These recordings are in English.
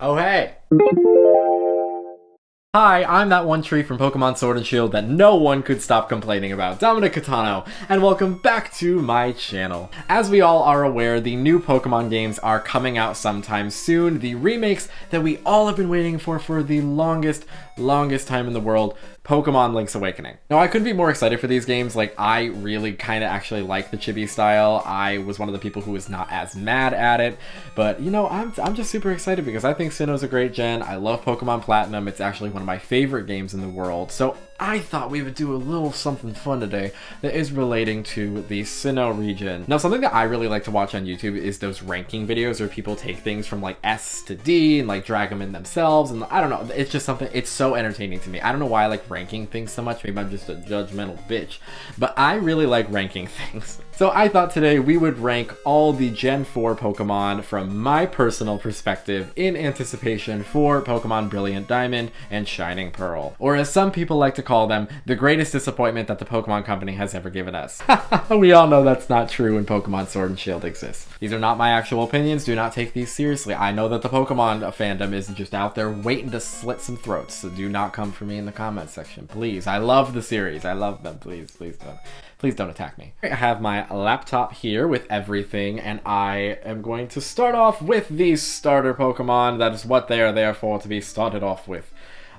Oh hey! Hi, I'm that one tree from Pokemon Sword and Shield that no one could stop complaining about, Domenic and welcome back to my channel. As we all are aware, the new Pokemon games are coming out sometime soon, the remakes that we all have been waiting for the longest time in the world, Pokemon Link's Awakening. Now, I couldn't be more excited for these games. Like, I really kind of actually like the chibi style. I was one of the people who was not as mad at it, but you know, I'm just super excited because I think Sinnoh's a great gen. I love Pokemon Platinum. It's actually one of my favorite games in the world. So I thought we would do a little something fun today that is relating to the Sinnoh region. Now, something that I really like to watch on YouTube is those ranking videos where people take things from like S to D and like drag them in themselves. And I don't know, it's just something, it's so entertaining to me. I don't know why I like ranking things so much. Maybe I'm just a judgmental bitch, but I really like ranking things. So I thought today we would rank all the Gen 4 Pokemon from my personal perspective in anticipation for Pokemon Brilliant Diamond and Shining Pearl. Or as some people like to call them, the greatest disappointment that the Pokemon Company has ever given us. We all know that's not true when Pokemon Sword and Shield exists. These are not my actual opinions, do not take these seriously. I know that the Pokemon fandom is just out there waiting to slit some throats, so do not come for me in the comment section, please. I love the series, I love them, please don't. Please don't attack me. I have my laptop here with everything, and I am going to start off with the starter Pokemon. That is what they are there for, to be started off with.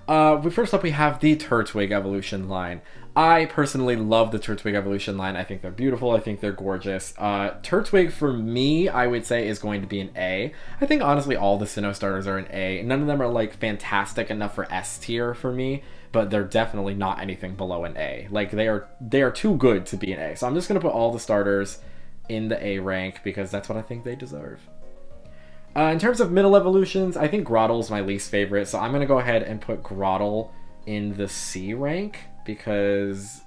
First up, we have the Turtwig evolution line. I personally love the Turtwig evolution line. I think they're beautiful. I think they're gorgeous. Turtwig, for me, I would say is going to be an A. I think, honestly, all the Sinnoh starters are an A. None of them are, like, fantastic enough for S tier for me, but they're definitely not anything below an A. Like, they are too good to be an A. So I'm just going to put all the starters in the A rank because that's what I think they deserve. In terms of middle evolutions, I think Grottle's my least favorite, so I'm going to go ahead and put Grottle in the C rank because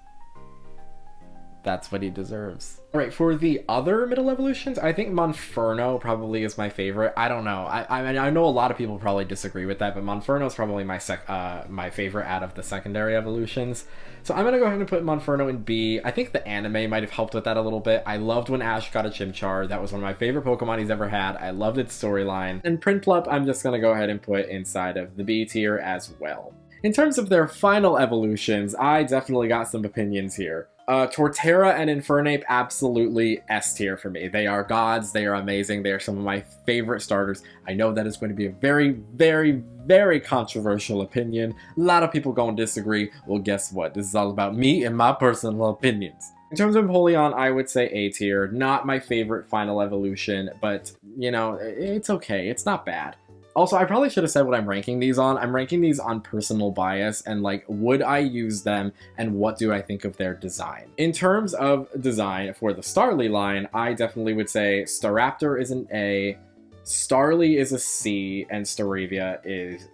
that's what he deserves. Alright, for the other middle evolutions, I think Monferno probably is my favorite. I don't know. I know a lot of people probably disagree with that, but Monferno is probably my favorite out of the secondary evolutions. So I'm going to go ahead and put Monferno in B. I think the anime might have helped with that a little bit. I loved when Ash got a Chimchar. That was one of my favorite Pokemon he's ever had. I loved its storyline. And Prinplup, I'm just going to go ahead and put inside of the B tier as well. In terms of their final evolutions, I definitely got some opinions here. Torterra and Infernape, absolutely S tier for me. They are gods, they are amazing, they are some of my favorite starters. I know that is going to be a very controversial opinion. A lot of people going to disagree. Well, guess what? This is all about me and my personal opinions. In terms of Empoleon, I would say A tier. Not my favorite final evolution, but, you know, it's okay. It's not bad. Also, I probably should have said what I'm ranking these on. I'm ranking these on personal bias and, like, would I use them and what do I think of their design? In terms of design for the Starly line, I definitely would say Staraptor is an A, Starly is a C, and Staravia is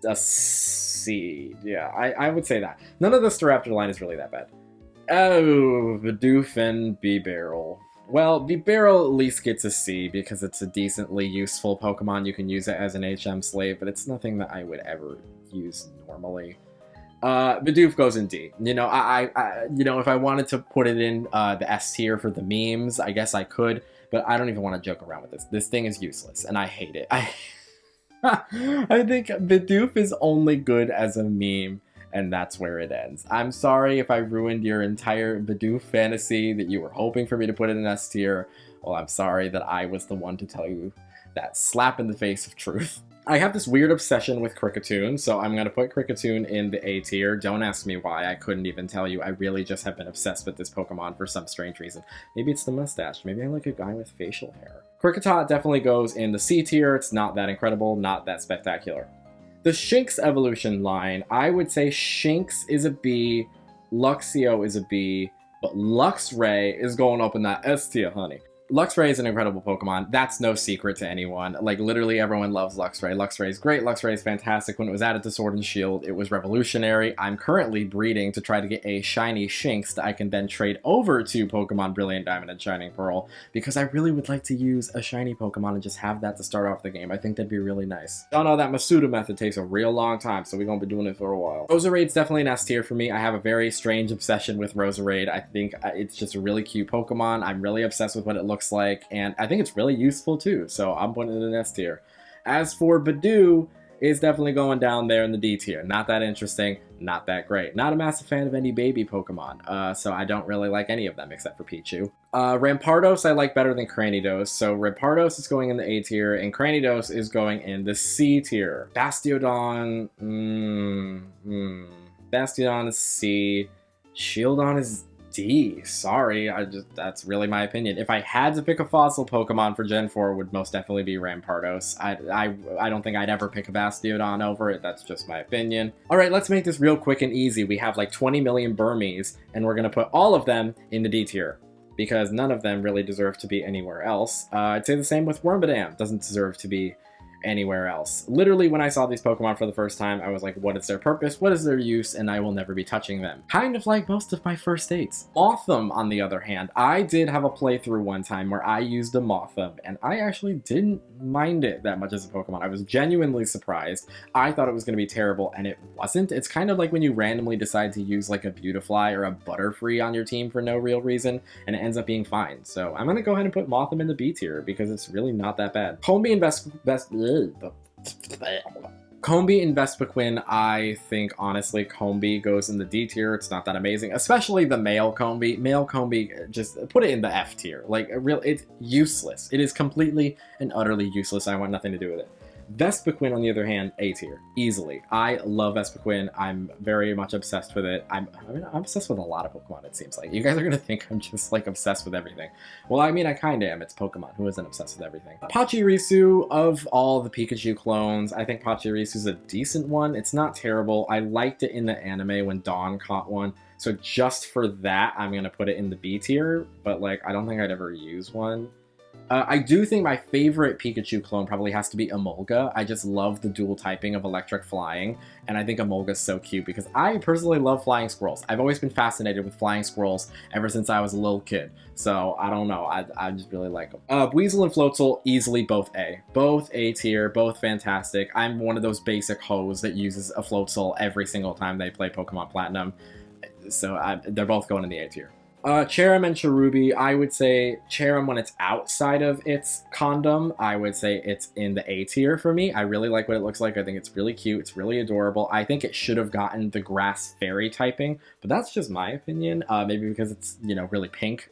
a C. Yeah, I would say that. None of the Staraptor line is really that bad. Oh, Bidoof and Bibarel. Well, Bibarel at least gets a C because it's a decently useful Pokemon. You can use it as an HM slave, but it's nothing that I would ever use normally. Bidoof goes in D. You know, you know, if I wanted to put it in the S tier for the memes, I guess I could, but I don't even want to joke around with this. This thing is useless, and I hate it. I think Bidoof is only good as a meme. And that's where it ends. I'm sorry if I ruined your entire Bidoof fantasy that you were hoping for me to put in an S tier. Well, I'm sorry that I was the one to tell you that slap in the face of truth. I have this weird obsession with Kricketune, so I'm going to put Kricketune in the A tier. Don't ask me why, I couldn't even tell you. I really just have been obsessed with this Pokemon for some strange reason. Maybe it's the mustache. Maybe I like a guy with facial hair. Kricketot definitely goes in the C tier. It's not that incredible, not that spectacular. The Shinx evolution line, I would say Shinx is a B, Luxio is a B, but Luxray is going up in that S tier, honey. Luxray is an incredible Pokemon. That's no secret to anyone. Like, literally everyone loves Luxray. Luxray is great. Luxray is fantastic. When it was added to Sword and Shield, it was revolutionary. I'm currently breeding to try to get a shiny Shinx that I can then trade over to Pokemon Brilliant Diamond and Shining Pearl, because I really would like to use a shiny Pokemon and just have that to start off the game. I think that'd be really nice. Y'all know that Masuda method takes a real long time, so we're gonna be doing it for a while. Roserade's definitely an S tier for me. I have a very strange obsession with Roserade. I think it's just a really cute Pokemon. I'm really obsessed with what it looks like, and I think it's really useful too, so I'm putting it in S tier. As for Badoo, it's definitely going down there in the D tier. Not that interesting, not that great. Not a massive fan of any baby Pokemon, so I don't really like any of them except for Pichu. Rampardos I like better than Cranidos, so Rampardos is going in the A tier, and Cranidos is going in the C tier. Bastiodon, Bastiodon is C. Shieldon is D. Sorry, that's really my opinion. If I had to pick a fossil Pokemon for Gen 4, it would most definitely be Rampardos. I don't think I'd ever pick a Bastiodon over it. That's just my opinion. All right, let's make this real quick and easy. We have like 20 million Burmese, and we're gonna put all of them in the D tier, because none of them really deserve to be anywhere else. I'd say the same with Wormadam. Doesn't deserve to be anywhere else. Literally, when I saw these Pokemon for the first time, I was like, what is their purpose? What is their use? And I will never be touching them. Kind of like most of my first dates. Mothim, on the other hand, I did have a playthrough one time where I used a Mothim, and I actually didn't mind it that much as a Pokemon. I was genuinely surprised. I thought it was going to be terrible, and it wasn't. It's kind of like when you randomly decide to use like a Beautifly or a Butterfree on your team for no real reason, and it ends up being fine. So I'm going to go ahead and put Mothim in the B tier, because it's really not that bad. Combi and Combee and Vespiquen, I think honestly Combee goes in the D tier. It's not that amazing, especially the male Combee. Male Combee, just put it in the F tier. Like, it's useless. It is completely and utterly useless. I want nothing to do with it. Vespiquen, on the other hand, A tier, easily. I love Vespiquen. I'm very much obsessed with it. I'm obsessed with a lot of Pokemon, it seems like. You guys are gonna think I'm just like obsessed with everything. Well, I mean, I kinda am. It's Pokemon. Who isn't obsessed with everything? Pachirisu, of all the Pikachu clones, I think Pachirisu's a decent one. It's not terrible. I liked it in the anime when Dawn caught one. So just for that, I'm gonna put it in the B tier, but like, I don't think I'd ever use one. I do think my favorite Pikachu clone probably has to be Emolga. I just love the dual typing of electric flying, and I think Emolga's so cute because I personally love flying squirrels. I've always been fascinated with flying squirrels ever since I was a little kid, so I don't know, I just really like them. Weasel and Floatzel, easily both A. Both A tier, both fantastic. I'm one of those basic hoes that uses a Floatzel every single time they play Pokemon Platinum, so they're both going in the A tier. Cherim and Cherubi, I would say Cherim when it's outside of its condom, I would say it's in the A tier for me. I really like what it looks like. I think it's really cute. It's really adorable. I think it should have gotten the grass fairy typing, but that's just my opinion. Maybe because it's, you know, really pink.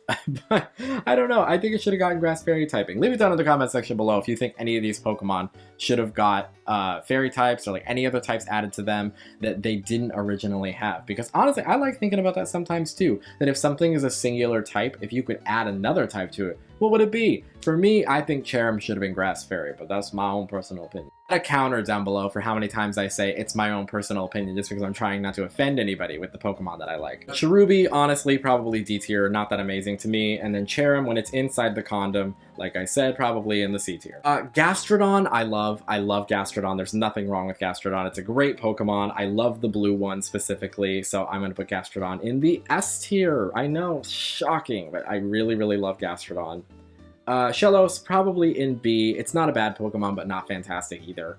But I don't know. I think it should have gotten grass fairy typing. Leave it down in the comment section below if you think any of these Pokemon should have got fairy types or like any other types added to them that they didn't originally have. Because honestly, I like thinking about that sometimes too. That if something is a singular type, if you could add another type to it, what would it be? For me, I think Cherim should have been grass fairy, but that's my own personal opinion. A counter down below for how many times I say it's my own personal opinion just because I'm trying not to offend anybody with the Pokemon that I like. Cherubi, honestly, probably D tier, not that amazing to me. And then Cherim, when it's inside the condom, like I said, probably in the C tier. Gastrodon, I love Gastrodon. There's nothing wrong with Gastrodon. It's a great Pokemon. I love the blue one specifically, so I'm gonna put Gastrodon in the S tier. I know, shocking, but I really, really love Gastrodon. Shellos, probably in B. It's not a bad Pokemon, but not fantastic either.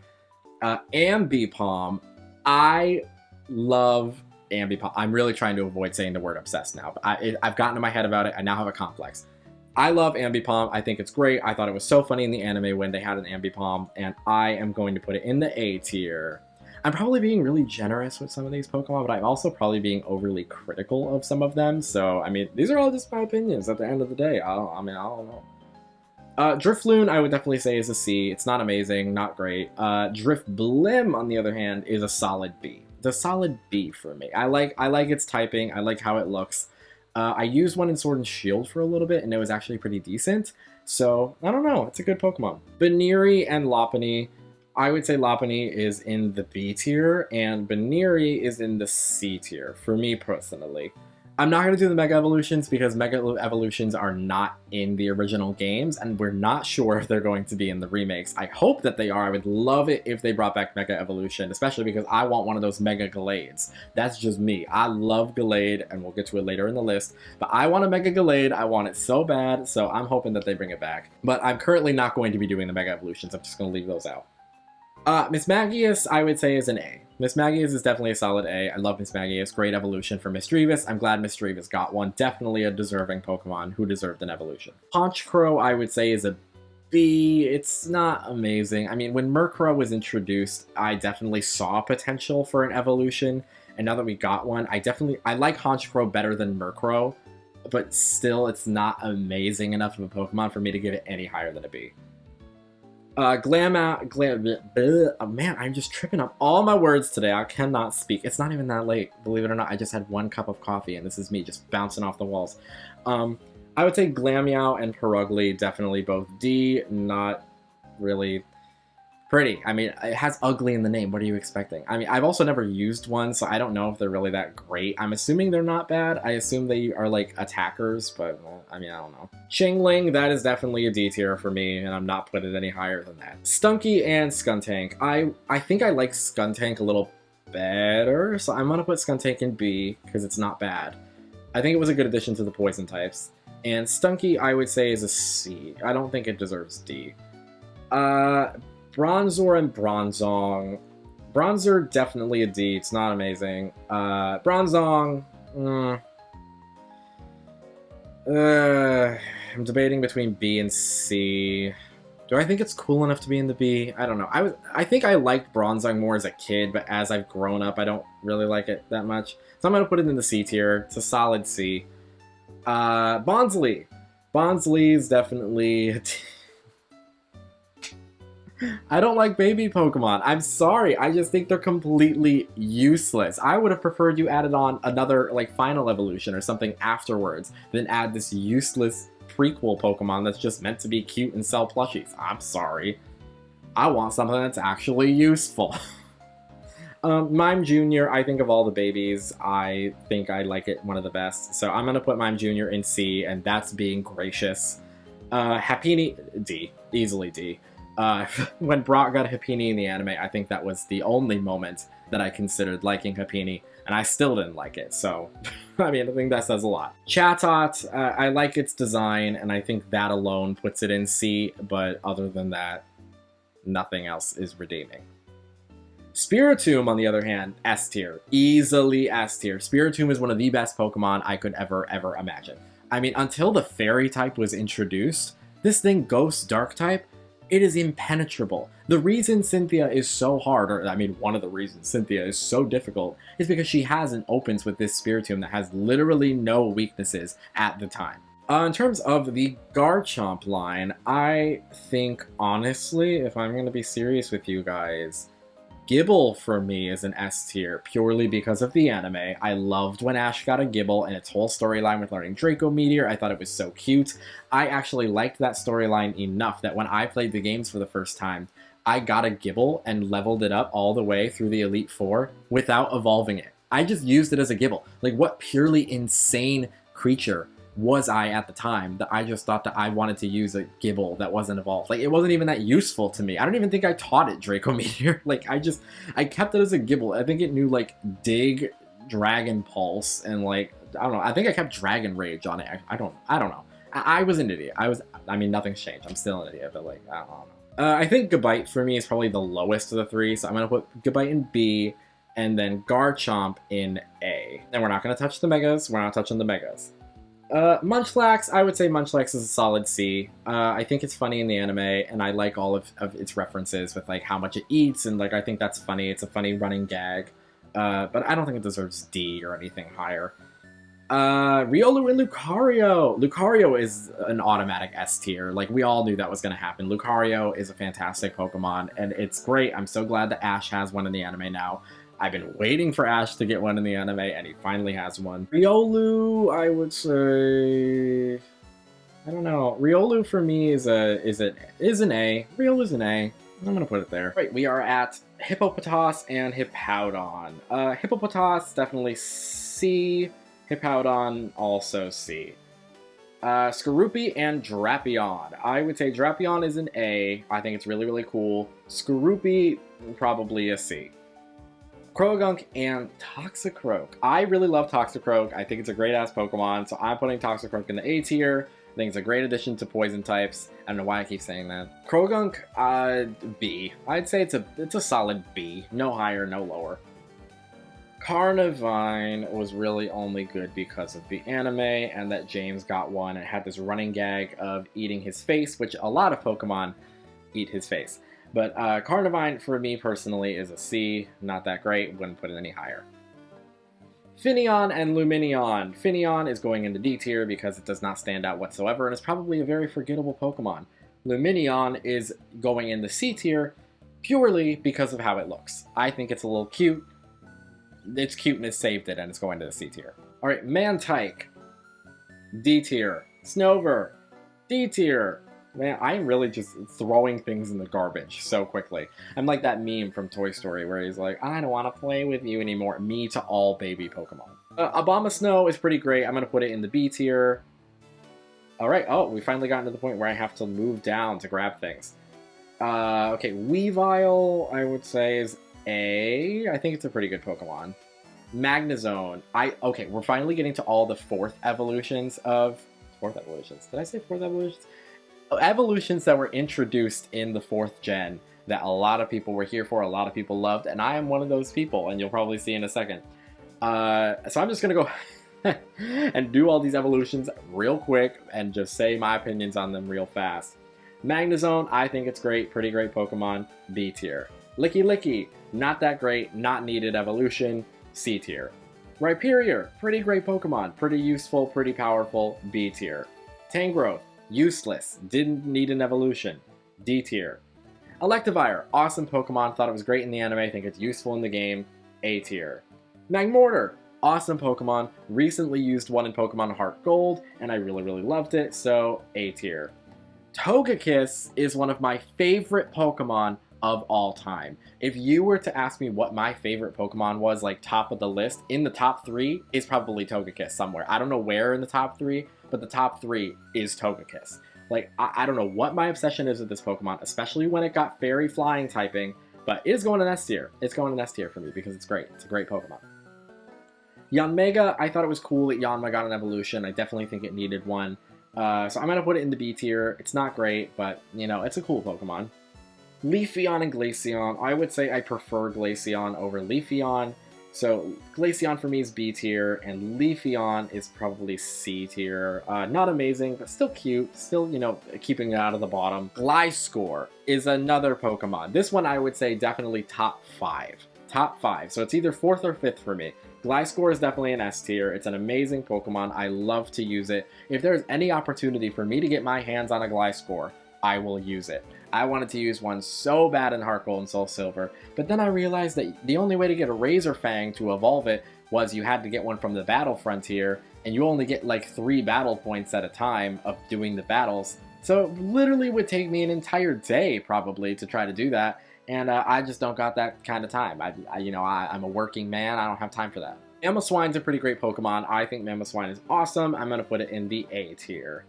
Ambipom, I love Ambipom. I'm really trying to avoid saying the word obsessed now, but I've gotten in my head about it. I now have a complex. I love Ambipom. I think it's great. I thought it was so funny in the anime when they had an Ambipom, and I am going to put it in the A tier. I'm probably being really generous with some of these Pokemon, but I'm also probably being overly critical of some of them. So, I mean, these are all just my opinions at the end of the day. I don't know. Drifloon, I would definitely say is a C. It's not amazing, not great. Drifblim, on the other hand, is a solid B. It's a solid B for me. I like its typing. I like how it looks. I used one in Sword and Shield for a little bit, and it was actually pretty decent. So, I don't know. It's a good Pokemon. Baneri and Lopunny, I would say Lopunny is in the B tier, and Baneri is in the C tier, for me personally. I'm not going to do the Mega Evolutions because Mega Evolutions are not in the original games, and we're not sure if they're going to be in the remakes. I hope that they are. I would love it if they brought back Mega Evolution, especially because I want one of those Mega Gallades. That's just me. I love Gallade, and we'll get to it later in the list, but I want a Mega Gallade. I want it so bad, so I'm hoping that they bring it back. But I'm currently not going to be doing the Mega Evolutions. I'm just going to leave those out. Mismagius, I would say, is an A. Mismagius is definitely a solid A. I love Mismagius. Great evolution for Misdreavus. I'm glad Misdreavus got one. Definitely a deserving Pokemon who deserved an evolution. Honchkrow, I would say, is a B. It's not amazing. I mean, when Murkrow was introduced, I definitely saw potential for an evolution, and now that we got one, I like Honchkrow better than Murkrow, but still, it's not amazing enough of a Pokemon for me to give it any higher than a B. Oh man, I'm just tripping up all my words today. I cannot speak. It's not even that late, believe it or not. I just had 1 cup of coffee, and this is me just bouncing off the walls. I would say Glameow and Perugly definitely both D, not really pretty. I mean, it has ugly in the name. What are you expecting? I mean, I've also never used one, so I don't know if they're really that great. I'm assuming they're not bad. I assume they are, like, attackers, but, well, I mean, I don't know. Chingling, that is definitely a D tier for me, and I'm not putting it any higher than that. Stunky and Skuntank. I think I like Skuntank a little better, so I'm gonna put Skuntank in B, because it's not bad. I think it was a good addition to the poison types. And Stunky, I would say, is a C. I don't think it deserves D. Bronzor and Bronzong. Bronzor, definitely a D. It's not amazing. Bronzong, I'm debating between B and C. Do I think it's cool enough to be in the B? I don't know. I think I liked Bronzong more as a kid, but as I've grown up, I don't really like it that much. So I'm going to put it in the C tier. It's a solid C. Bonsly. Bonsly is definitely... I don't like baby Pokemon. I'm sorry. I just think they're completely useless. I would have preferred you added on another, like, final evolution or something afterwards than add this useless prequel Pokemon that's just meant to be cute and sell plushies. I'm sorry. I want something that's actually useful. Mime Jr., I think of all the babies, I think I like it one of the best. So I'm going to put Mime Jr. in C, and that's being gracious. Happiny, D. Easily D. When Brock got Happiny in the anime, I think that was the only moment that I considered liking Happiny, and I still didn't like it, so, I mean, I think that says a lot. Chatot, I like its design, and I think that alone puts it in C, but other than that, nothing else is redeeming. Spiritomb, on the other hand, S tier. Easily S tier. Spiritomb is one of the best Pokemon I could ever imagine. I mean, until the Fairy type was introduced, this thing, Ghost Dark type, it is impenetrable. The reason Cynthia is so hard, or I mean one of the reasons Cynthia is so difficult, is because she has an opens with this Spiritomb that has literally no weaknesses at the time. In terms of the Garchomp line, I think, honestly, if I'm going to be serious with you guys, Gible for me is an S tier, purely because of the anime. I loved when Ash got a Gible and its whole storyline with learning Draco Meteor. I thought it was so cute. I actually liked that storyline enough that when I played the games for the first time, I got a Gible and leveled it up all the way through the Elite Four without evolving it. I just used it as a Gible. Like, what purely insane creature was I at the time that I just thought that I wanted to use a Gible that wasn't evolved? Like, it wasn't even that useful to me. I don't even think I taught it Draco Meteor. Like, I kept it as a Gible. I think it knew, like, Dig, Dragon Pulse, and, like, I don't know. I think I kept Dragon Rage on it. I don't know. I was an idiot. I mean, nothing's changed. I'm still an idiot, but, like, I don't know. I think Gabite for me is probably the lowest of the three, so I'm going to put Gabite in B, and then Garchomp in A. And we're not going to touch the Megas. We're not touching the Megas. Munchlax, I would say Munchlax is a solid C. I think it's funny in the anime, and I like all of its references with, like, how much it eats, and, like, I think that's funny. It's a funny running gag. But I don't think it deserves D or anything higher. Riolu and Lucario! Lucario is an automatic S tier. Like, we all knew that was going to happen. Lucario is a fantastic Pokemon, and it's great. I'm so glad that Ash has one in the anime now. I've been waiting for Ash to get one in the anime, and he finally has one. Riolu, I would say... I don't know. Riolu for me is an A. Riolu's an A. I'm gonna put it there. Right, we are at Hippopotas and Hippowdon. Hippopotas, definitely C. Hippowdon, also C. Skorupi and Drapion. I would say Drapion is an A. I think it's really, really cool. Skorupi, probably a C. Croagunk and Toxicroak. I really love Toxicroak. I think it's a great-ass Pokemon, so I'm putting Toxicroak in the A tier. I think it's a great addition to poison types. I don't know why I keep saying that. Croagunk, B. I'd say it's a solid B. No higher, no lower. Carnivine was really only good because of the anime and that James got one. It had this running gag of eating his face, which a lot of Pokemon eat his face. But Carnivine, for me personally, is a C. Not that great. Wouldn't put it any higher. Finneon and Lumineon. Finneon is going into D tier because it does not stand out whatsoever and is probably a very forgettable Pokemon. Lumineon is going into C tier purely because of how it looks. I think it's a little cute. Its cuteness saved it and it's going to the C tier. Alright, Mantike. D tier. Snover. D tier. Man, I'm really just throwing things in the garbage so quickly. I'm like that meme from Toy Story where he's like, I don't want to play with you anymore. Me to all baby Pokemon. Abomasnow is pretty great. I'm going to put it in the B tier. Alright, oh, we finally gotten to the point where I have to move down to grab things. Okay, Weavile, I would say, is A. I think it's a pretty good Pokemon. Magnezone. Okay, we're finally getting to all the fourth evolutions. Did I say fourth evolutions? Evolutions that were introduced in the 4th gen that a lot of people were here for, a lot of people loved, and I am one of those people, and you'll probably see in a second. So I'm just gonna go and do all these evolutions real quick and just say my opinions on them real fast. Magnezone, I think it's great, pretty great Pokemon, B tier. Licky Licky, not that great, not needed evolution, C tier. Rhyperior, pretty great Pokemon, pretty useful, pretty powerful, B tier. Tangrowth, useless, didn't need an evolution, D tier. Electivire, awesome Pokemon, thought it was great in the anime, I think it's useful in the game, A tier. Magmortar, awesome Pokemon, recently used one in Pokemon Heart Gold, and I really loved it, so A tier. Togekiss is one of my favorite Pokemon of all time. If you were to ask me what my favorite Pokemon was, like top of the list, in the top 3 is probably Togekiss somewhere. I don't know where in the top 3, but the top 3 is Togekiss. Like, I don't know what my obsession is with this Pokemon, especially when it got Fairy Flying typing, but it is going to S tier. It's going to S tier for me because it's great. It's a great Pokemon. Yanmega, I thought it was cool that Yanma got an evolution. I definitely think it needed one. So I'm going to put it in the B tier. It's not great, but, you know, it's a cool Pokemon. Leafeon and Glaceon. I would say I prefer Glaceon over Leafeon. So Glaceon for me is B tier, and Leafeon is probably C tier. Not amazing, but still cute. Still, you know, keeping it out of the bottom. Gliscor is another Pokemon. This one I would say definitely top 5. Top 5. So it's either 4th or 5th for me. Gliscor is definitely an S tier. It's an amazing Pokemon. I love to use it. If there's any opportunity for me to get my hands on a Gliscor, I will use it. I wanted to use one so bad in Heart Gold and Soul Silver, but then I realized that the only way to get a Razor Fang to evolve it was you had to get one from the Battle Frontier, and you only get like 3 battle points at a time of doing the battles. So it literally would take me an entire day probably to try to do that, and I just don't got that kind of time. I'm a working man, I don't have time for that. Mamoswine's a pretty great Pokemon. I think Mamoswine is awesome. I'm going to put it in the A tier.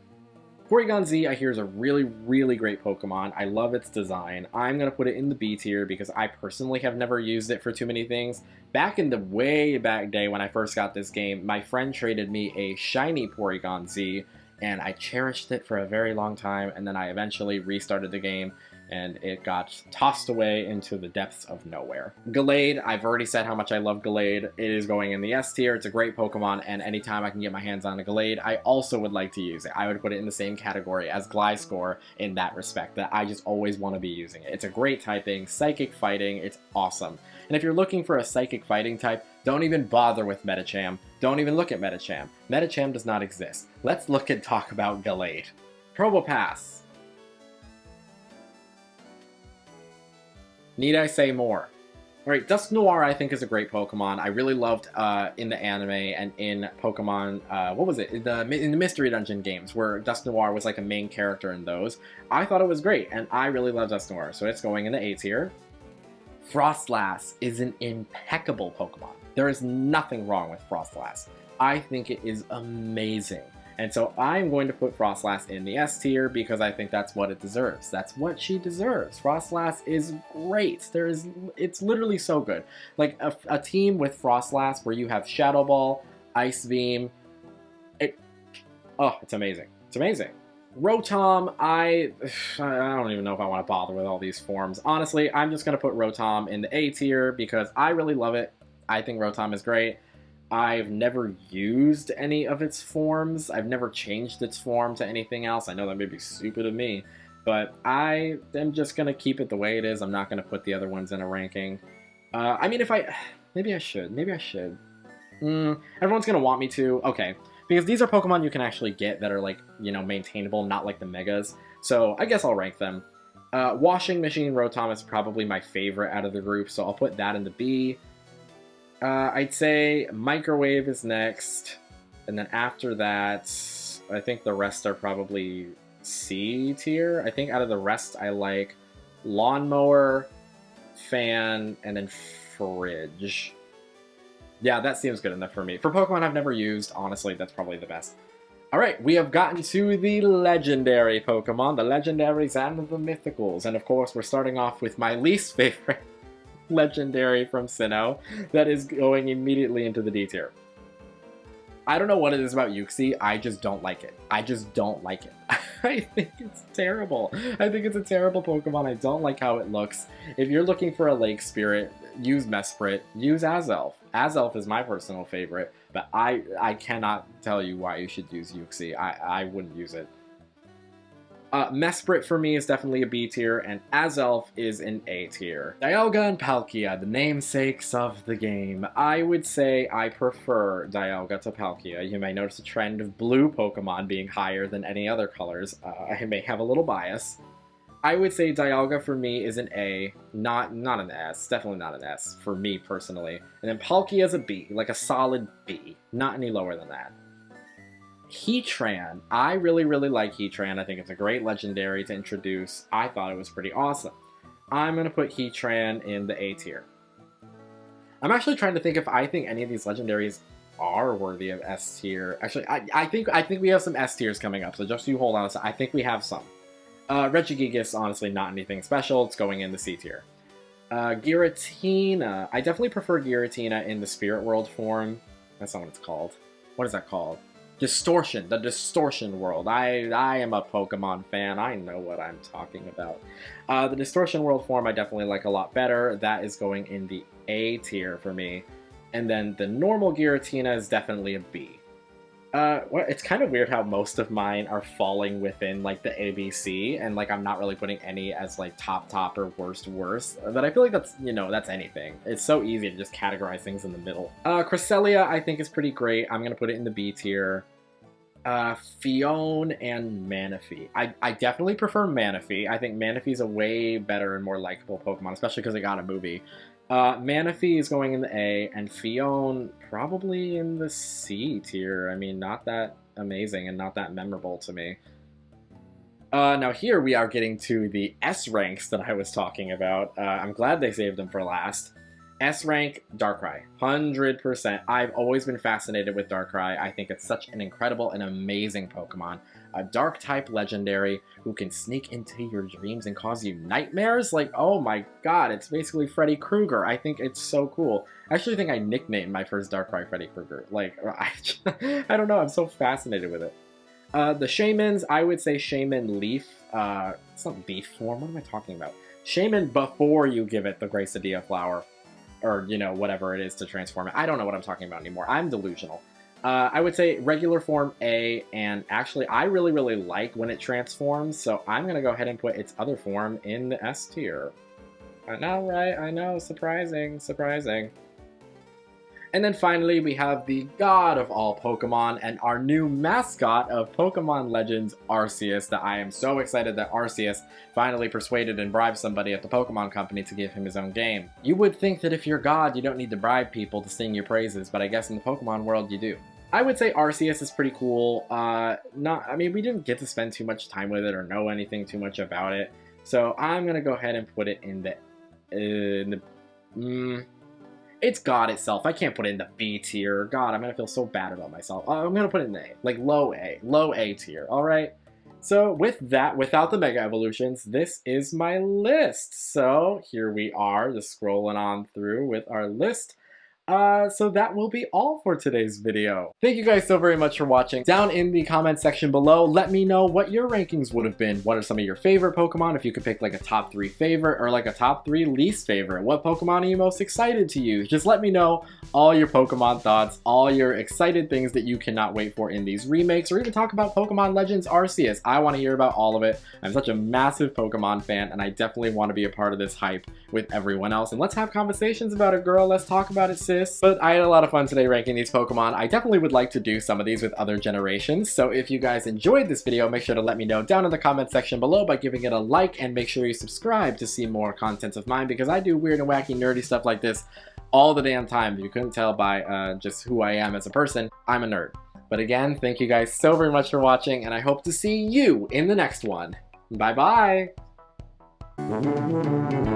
Porygon Z, I hear, is a really great Pokemon. I love its design. I'm going to put it in the B tier because I personally have never used it for too many things. Back in the way back day when I first got this game, my friend traded me a shiny Porygon Z, and I cherished it for a very long time, and then I eventually restarted the game, and it got tossed away into the depths of nowhere. Gallade, I've already said how much I love Gallade. It is going in the S tier. It's a great Pokemon, and anytime I can get my hands on a Gallade, I also would like to use it. I would put it in the same category as Gliscor in that respect, that I just always want to be using it. It's a great typing, psychic fighting, it's awesome. And if you're looking for a psychic fighting type, don't even bother with Medicham. Don't even look at Medicham. Medicham does not exist. Let's look and talk about Gallade. Probopass. Need I say more? Alright, Dusknoir I think is a great Pokemon. I really loved in the anime and in Pokemon, what was it? In the Mystery Dungeon games where Dusknoir was like a main character in those. I thought it was great, and I really love Dusknoir, so it's going in the A tier. Frostlass is an impeccable Pokemon. There is nothing wrong with Frostlass. I think it is amazing. And so I'm going to put Frostlass in the S tier because I think that's what it deserves. That's what she deserves. Frostlass is great. It's literally so good. Like a team with Frostlass where you have Shadow Ball, Ice Beam. It's amazing. It's amazing. Rotom, I don't even know if I want to bother with all these forms. Honestly, I'm just going to put Rotom in the A tier because I really love it. I think Rotom is great. I've never used any of its forms. I've never changed its form to anything else. I know that may be stupid of me, but I am just going to keep it the way it is. I'm not going to put the other ones in a ranking. I mean, if I... Maybe I should. Maybe I should. Everyone's going to want me to. Okay. Because these are Pokemon you can actually get that are, like, you know, maintainable, not like the Megas. So I guess I'll rank them. Washing Machine Rotom is probably my favorite out of the group, so I'll put that in the B. I'd say Microwave is next, and then after that, I think the rest are probably C tier. I think out of the rest, I like Lawnmower, Fan, and then Fridge. Yeah, that seems good enough for me. For Pokemon I've never used, honestly, that's probably the best. Alright, we have gotten to the legendary Pokemon, the legendaries and the mythicals. And of course, we're starting off with my least favorite legendary from Sinnoh that is going immediately into the D tier. I don't know what it is about Uxie, I just don't like it. I just don't like it. I think it's terrible. I think it's a terrible Pokemon. I don't like how it looks. If you're looking for a Lake Spirit, use Mesprit, use Azelf. Azelf is my personal favorite, but I cannot tell you why you should use Uxie. I wouldn't use it. Mesprit for me is definitely a B tier, and Azelf is an A tier. Dialga and Palkia, the namesakes of the game. I would say I prefer Dialga to Palkia. You may notice a trend of blue Pokemon being higher than any other colors. I may have a little bias. I would say Dialga for me is an A, not an S, definitely not an S for me personally. And then Palkia is a B, like a solid B, not any lower than that. Heatran. I really like Heatran. I think it's a great legendary to introduce. I thought it was pretty awesome. I'm going to put Heatran in the A tier. I'm actually trying to think if I think any of these legendaries are worthy of S tier. Actually, I think we have some S tiers coming up, so just you hold on a second. I think we have some. Regigigas, honestly, not anything special. It's going in the C tier. Giratina. I definitely prefer Giratina in the Spirit World form. That's not what it's called. What is that called? Distortion, the Distortion World. I am a Pokemon fan. I know what I'm talking about. The Distortion World form I definitely like a lot better. That is going in the A tier for me. And then the normal Giratina is definitely a B. It's kind of weird how most of mine are falling within, like, the ABC, and, like, I'm not really putting any as, like, top or worst. But I feel like that's, you know, that's anything. It's so easy to just categorize things in the middle. Cresselia, I think, is pretty great. I'm gonna put it in the B tier. Phione and Manaphy. I definitely prefer Manaphy. I think Manaphy's a way better and more likable Pokemon, especially because it got a movie. Manaphy is going in the A, and Phione probably in the C tier. I mean, not that amazing and not that memorable to me. Now here we are getting to the S ranks that I was talking about. I'm glad they saved them for last. S rank, Darkrai, 100%. I've always been fascinated with Darkrai. I think it's such an incredible and amazing Pokemon. A Dark-type legendary who can sneak into your dreams and cause you nightmares? Like, oh my god, it's basically Freddy Krueger. I think it's so cool. I actually think I nicknamed my first Darkrai Freddy Krueger. Like, I don't know, I'm so fascinated with it. The Shaymins, I would say Shaymin Leaf. It's not Leaf form, what am I talking about? Shaymin before you give it the Gracidia Flower. Or, you know, whatever it is to transform it. I don't know what I'm talking about anymore. I'm delusional. I would say regular form A, and actually I really like when it transforms, so I'm going to go ahead and put its other form in the S tier. I know, right? I know. Surprising. And then finally, we have the god of all Pokemon and our new mascot of Pokemon Legends, Arceus, that I am so excited that Arceus finally persuaded and bribed somebody at the Pokemon Company to give him his own game. You would think that if you're God, you don't need to bribe people to sing your praises, but I guess in the Pokemon world, you do. I would say Arceus is pretty cool. I mean, we didn't get to spend too much time with it or know anything too much about it, so I'm going to go ahead and put it in the... It's God itself. I can't put it in the B tier. God, I'm going to feel so bad about myself. I'm going to put it in A. Like, low A tier, alright? So, with that, without the Mega Evolutions, this is my list. So, here we are, just scrolling on through with our list So that will be all for today's video. Thank you guys so very much for watching. Down in the comment section below, let me know what your rankings would have been. What are some of your favorite Pokemon? If you could pick like a top 3 favorite or like a top 3 least favorite. What Pokemon are you most excited to use? Just let me know all your Pokemon thoughts, all your excited things that you cannot wait for in these remakes, or even talk about Pokemon Legends Arceus. I want to hear about all of it. I'm such a massive Pokemon fan, and I definitely want to be a part of this hype with everyone else. And let's have conversations about it, girl. Let's talk about it, sis. But I had a lot of fun today ranking these Pokemon. I definitely would like to do some of these with other generations. So if you guys enjoyed this video, make sure to let me know down in the comment section below by giving it a like, and make sure you subscribe to see more content of mine, because I do weird and wacky nerdy stuff like this all the damn time. If you couldn't tell by just who I am as a person, I'm a nerd. But again, thank you guys so very much for watching, and I hope to see you in the next one. Bye bye!